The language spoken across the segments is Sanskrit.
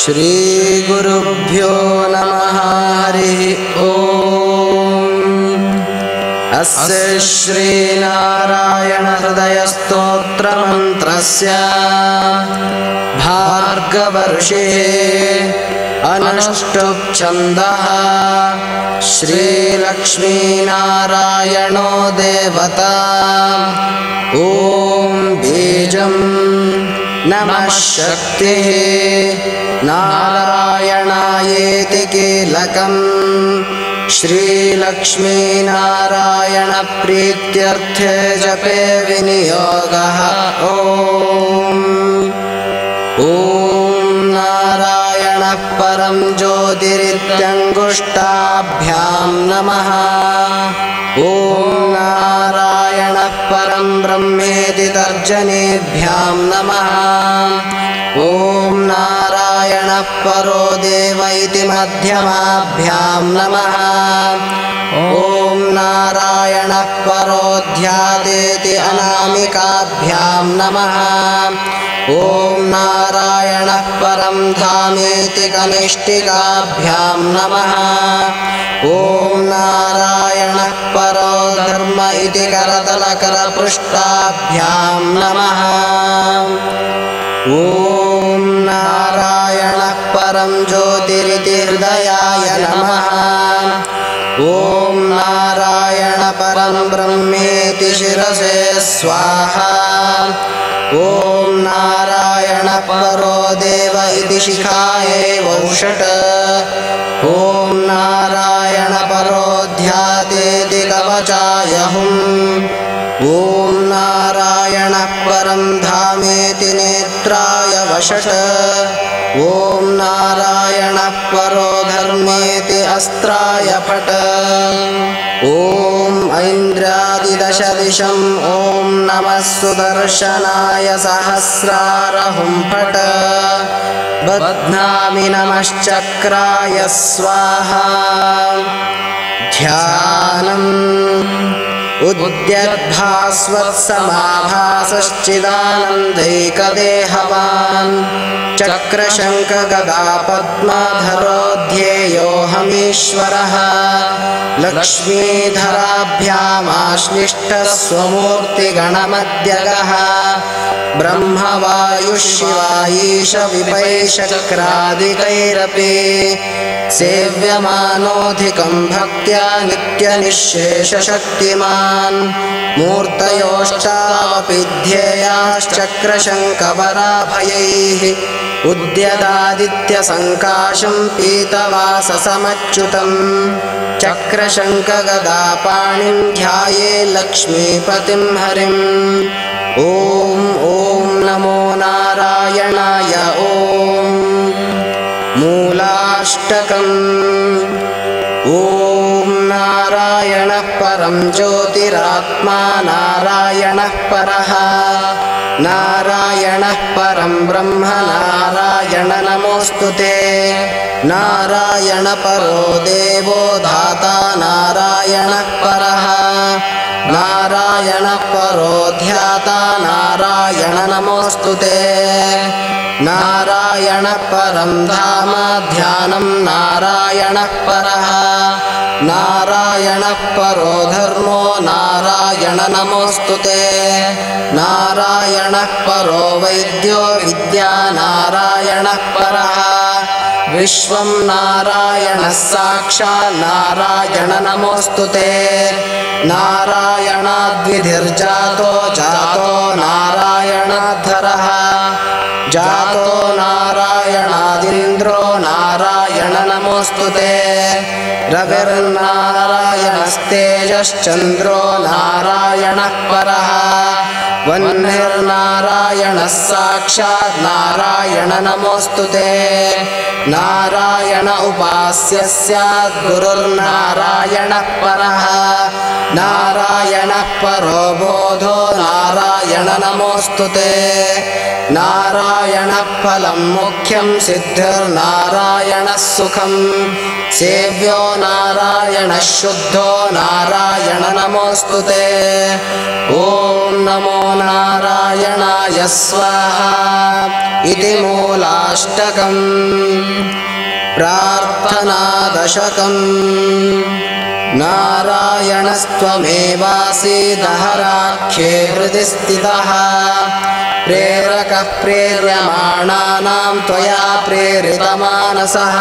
श्रीगुरुभ्यो नमः। हरिः ओम्। अस्य श्रीनारायण हृदयस्तोत्रमन्त्रस्य भार्गवर्षे अनुष्टुप् छन्दः श्रीलक्ष्मीनारायणो देवता। ॐ बीजं नमः शक्तिः नारायणायेति कीलकम् श्रीलक्ष्मीनारायण प्रीत्यर्थे जपे विनियोगः। ॐ नारायणः परं ज्योतिरित्यङ्गुष्ठाभ्यां नमः। ॐ नारायणः परं ब्रह्मेति तर्जनीभ्यां नमः। ॐ नारायणः परो देव इति मध्यमाभ्यां नमः। ॐ नारायणः परो ध्यातेति अनामिकाभ्यां नमः। ॐ नारायणः परं धामेति कनिष्ठिकाभ्यां नमः। ॐ नारायणः परो धर्म इति करतलकरपृष्ठाभ्यां नमः। ॐ नारायणः परं ज्योतिरिति हृदयाय नमः। ॐ नारायण परं ब्रह्मेति शिरसे स्वाहा। ॐ नारायण परो देव इति शिखाये वौषट्। ॐ नारायण परो ध्यातेति कवचाय हुम्। ॐ नारायण परं धामेति नेत्राय वषट्। ॐ नारायण परो धर्मेति अस्त्राय फट्। ॐ ऐन्द्रादिदशदिशम् ॐ नमः सुदर्शनाय सहस्रारहुं फट्। बध्नामि नमश्चक्राय स्वाहा। ध्यानम् उद्यद्भास्वत्समाभासश्चिदानन्दैकदेहवान् चक्रशङ्खगदापद्मधरो ध्येयोऽहमीश्वरः। लक्ष्मीधराभ्यामाश्लिष्टः स्वमूर्तिगणमध्यगः। ब्रह्मवायुशिवायीश विपैशक्रादिकैरपि सेव्यमानोऽधिकं भक्त्या नित्यनिःशेषशक्तिमान्। मूर्तयोष्टावपि ध्येयाश्चक्रशङ्खवराभयैः उद्यदादित्यसङ्काशं पीतवाससमच्युतम्। चक्रशङ्खगदापाणिं ध्याये लक्ष्मीपतिं हरिम्। ॐ नमो नारायणाय। ॐ मूलाष्टकम्। ॐ नारायणः परं ज्योतिरात्मा नारायणः परः। नारायणः परं ब्रह्म नारायण नमोऽस्तु ते। नारायण परो देवो धाता नारायणः परः। नारायण परो ध्याता नारायण नमोऽस्तु ते। नारायण परं धाम ध्यानं नारायणः परः। नारायण परो धर्मो नारायण नमोऽस्तु ते। नारायण परो वैद्यो विद्या नारायणः परः। विश्वं नारायणः साक्षात् नारायण नमोऽस्तु ते। नारायणाद्विधिर्जातो जातो नारायणाद्धरः। जातो नारायणादिन्द्रो नारायण नमोऽस्तु ते। रविर्नारायणस्तेजश्चन्द्रो नारायणः परः। वह्निर्नारायणः साक्षात् नारायण नमोऽस्तु ते। नारायण उपास्य स्यात् गुरुर्नारायणः परः। नारायणः परो बोधो नारायण नमोऽस्तु ते। नारायणः फलं मुख्यं सिद्धिर्नारायणः सुखम्। सेव्यो नारायणः शुद्धो नारायण नमोऽस्तुते। ॐ नमो नारायणाय स्वाहा इति मूलाष्टकम्। प्रार्थनादशकम्। नारायणस्त्वमेवासि दहराख्ये हृदि स्थितः। प्रेरकः प्रेर्यमाणानां त्वया प्रेरितमानसः।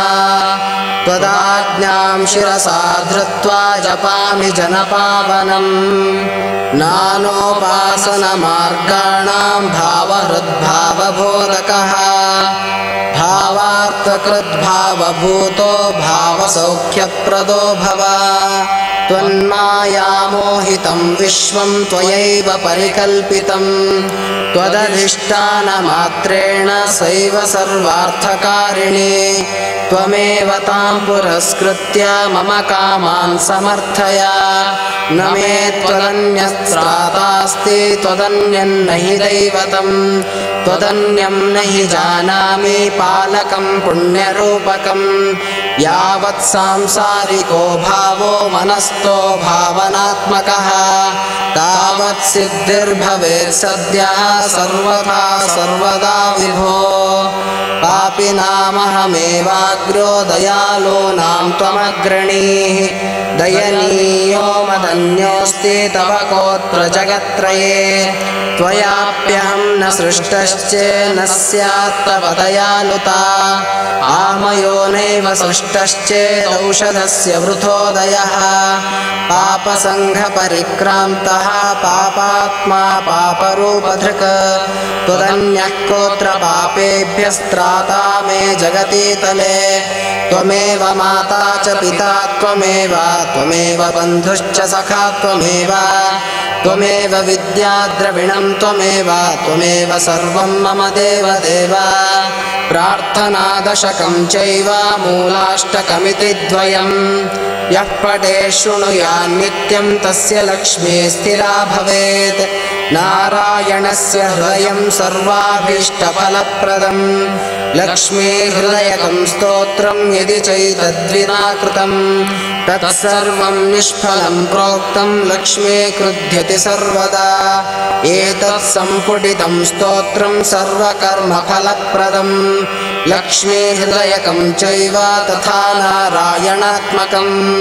त्वदाज्ञां शिरसा धृत्वा जपामि जनपावनम्। नानोपासनमार्गाणां भावहृद्भावबोधकः। भावार्थकृद्भावभूतो भावसौख्यप्रदो भव। त्वन्मायामोहितं विश्वं त्वयैव परिकल्पितं। त्वदधिष्ठानमात्रेण सैव सर्वार्थकारिणी। त्वमेव तां पुरस्कृत्य मम कामान् समर्थय। न मे त्वदन्यस्त्रातास्ति त्वदन्यन्न हि दैवतं। त्वदन्यं न हि जानामि पालकं पुण्यरूपकं। यावत् सांसारिको भावो मनस्थो भावनात्मकः तावत् सिद्धिर्भवेत् सद्यः सर्वथा सर्वदा विभो। पापिनामहमेवाग्रो दयालूनां त्वमग्रणीः। दयनीयो मदन्योऽस्ति तव कोऽत्र जगत्त्रये। त्वयाप्यहं न सृष्टश्चेन्न स्यात् तव दयालुता। आमयो नैव सृष्टश्चेदौषधस्य वृथोदयः। पापसङ्घपरिक्रान्तः पापात्मा पापरूपधृक्। त्वदन्यः कोऽत्र पापेभ्यस्त्राता मे जगतीतले। त्वमेव माता च पिता त्वमेव त्वमेव बन्धुश्च सखा त्वमेव। त्वमेव विद्या द्रविणं त्वमेव त्वमेव सर्वं मम देवदेव। प्रार्थनादशकं चैव मूलाष्टकमिति द्वयम्। यः पठेत् शृणुयात् नित्यं तस्य लक्ष्मीः स्थिरा भवेत्। नारायणस्य हृदयं सर्वाभीष्टफलप्रदम्। लक्ष्मीहृदयकं स्तोत्रं यदि चैतद्विना कृतं तत्सर्वं निष्फलं प्रोक्तं लक्ष्मी क्रुध्यति सर्वदा। एतत् सम्पुटितं स्तोत्रं सर्वकर्मफलप्रदम्। लक्ष्मीहृदयकं चैव तथा नारायणात्मकं।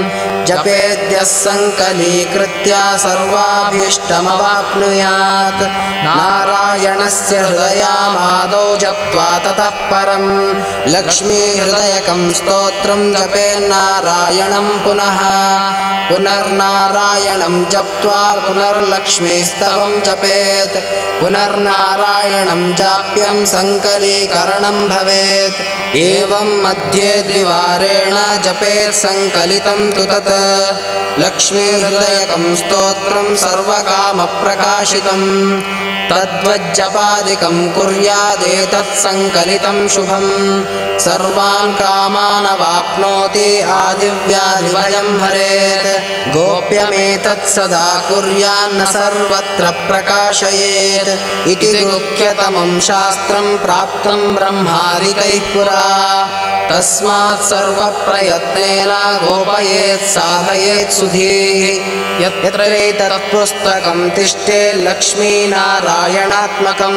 जपेद्यः सङ्कलीकृत्य सर्वाभीष्टमवाप्नुयात्। नारायणस्य हृदयामादौ जप्त्वा ततः परं लक्ष्मीहृदयकं स्तोत्रं जपेन्नारायणं पुनः। पुनर्नारायणं जप्त्वा पुनर्लक्ष्मीस्तवं जपेत्। पुनर्नारायणं जाप्यं सङ्कलीकरणं भवेत्। एवं मध्ये द्विवारेण जपेत् सङ्कलितं तु तत्। लक्ष्मीहृदयकं स्तोत्रं सर्वकामप्रकाशितं। तद्वज्जपादिकं कुर्यादेतत् सङ्कलितं शुभं। सर्वान् कामानवाप्नोति आदिव्याधिभयं हरेत्। गोप्यमेतत् सदा कुर्यान्न सर्वत्र प्रकाशयेत्। इति गुह्यतमं शास्त्रं प्राप्तं ब्रह्मादिकैः पुरा। तस्मात् सर्वप्रयत्नेन गोपयेत् साधयेत् सुधीः। यत्र एतत् पुस्तकं तिष्ठे लक्ष्मीनारायणात्मकं।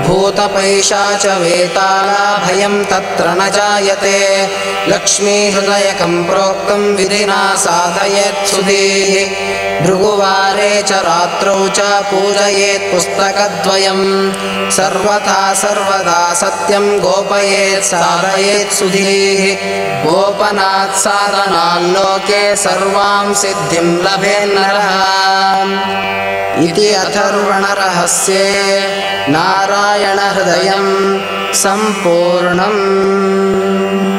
भूतपैशाचवेताला भयं तत्र न जायते। लक्ष्मीहृदयकं प्रोक्तं विधिना साधयेत् सुधीः। भृगुवारे च रात्रौ च पूजयेत् पुस्तकद्वयं। सर्वथा सर्वदा सत्यं गोपयेत् साधयेत् सुधीः। गोपनात् साधनाल्लोके सर्वां सिद्धिं लभेन्नरः। इति अथर्वणरहस्ये नारायणहृदयं सम्पूर्णम्।